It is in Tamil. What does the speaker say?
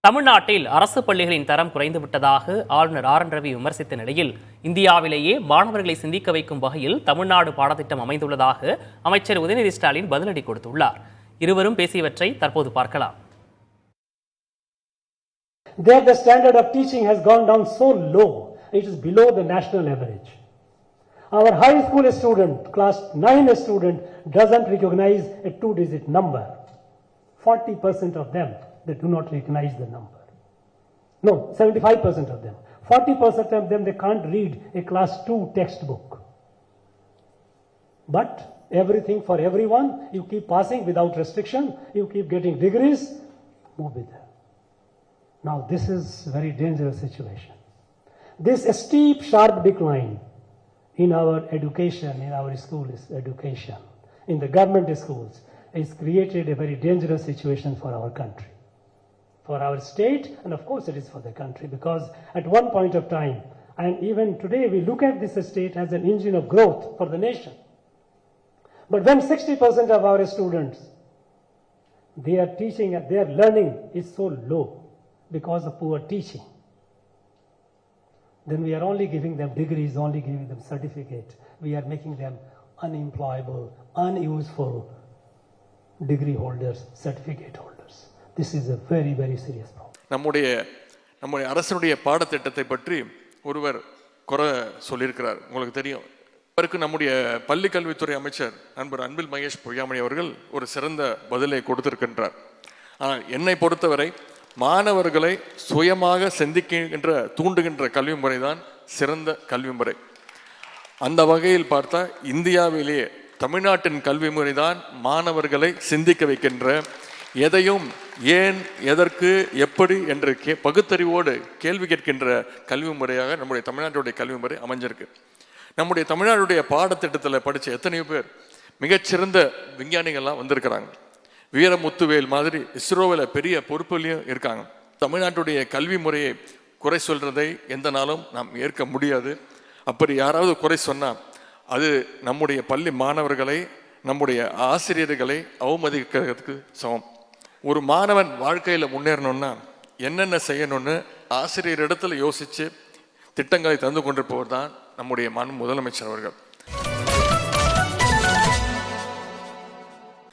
தமிழ்நாட்டில் அரசு பள்ளிகளின் தரம் குறைந்துவிட்டதாக ஆளுநர் ஆர்.என். ரவி விமர்சித்த நிலையில் இந்தியாவிலேயே மாணவர்களை சிந்திக்க வைக்கும் வகையில் தமிழ்நாடு பாடத்திட்டம் அமைந்துள்ளதாக அமைச்சர் உதயநிதி ஸ்டாலின் பதிலடி கொடுத்துள்ளார். இருவரும் பேசியவற்றை தற்போது பார்க்கலாம். There the standard of teaching has gone down so low, it is below the national average. Our high school student, class 9 student, doesn't recognize a two-digit number. 40% of them, they do not recognize the number. No, 75% of them. 40% of them, they can't read a class 2 textbook. But everything for everyone, you keep passing without restriction, you keep getting degrees, move with them. Now this is a very dangerous situation. This steep, sharp decline in our education, in our school education, in the government schools, has created a very dangerous situation for our country, for our state, and of course it is for the country, because at one point of time, and even today we look at this state as an engine of growth for the nation. But when 60% of our students, their teaching and their learning is so low because of poor teaching, then we are only giving them degrees, only giving them certificate. We are making them unemployable, unuseful degree holders, certificate holders. This is a very, very serious problem. நம்முடைய அரசனுடைய பாடத்திட்டத்தை பற்றி ஒருவர் குறை சொல்லியிருக்கிறார். உங்களுக்கு தெரியும், அவருக்கு நம்முடைய பள்ளி கல்வித்துறை அமைச்சர் நண்பர் அன்பில் மகேஷ் பொய்யாமொழி அவர்கள் ஒரு சிறந்த பதிலை கொடுத்திருக்கின்றார். ஆனால் என்னை பொறுத்தவரை மாணவர்களை சுயமாக சிந்திக்கின்ற தூண்டுகின்ற கல்வி முறை தான் சிறந்த கல்வி முறை. அந்த வகையில் பார்த்தா இந்தியாவிலேயே தமிழ்நாட்டின் கல்வி முறை தான் மாணவர்களை சிந்திக்க வைக்கின்ற, எதையும் ஏன், எதற்கு, எப்படி என்று பகுத்தறிவோடு கேள்வி கேட்கின்ற கல்வி முறையாக நம்முடைய தமிழ்நாட்டுடைய கல்வி முறை அமைஞ்சிருக்கு. நம்முடைய தமிழ்நாடுடைய பாடத்திட்டத்தில் படித்த எத்தனையோ பேர் மிகச்சிறந்த விஞ்ஞானிகள்லாம் வந்திருக்கிறாங்க. வீரமுத்துவேல் மாதிரி இஸ்ரோவில் பெரிய பொறுப்புலையும் இருக்காங்க. தமிழ்நாட்டுடைய கல்வி முறையை குறை சொல்றதை எந்த நாளும் நாம் ஏற்க முடியாது. அப்படி யாராவது குறை சொன்னால் அது நம்முடைய பள்ளி மாணவர்களை, நம்முடைய ஆசிரியர்களை அவமதிக்கிறதுக்கு சமம். ஒரு மாணவன் வாழ்க்கையில் முன்னேறணும்னா என்னென்ன செய்யணும்னு ஆசிரியர் இடத்துல யோசித்து திட்டங்களை தந்து கொண்டிருப்பவர் தான் நம்முடைய முதலமைச்சர் அவர்கள்.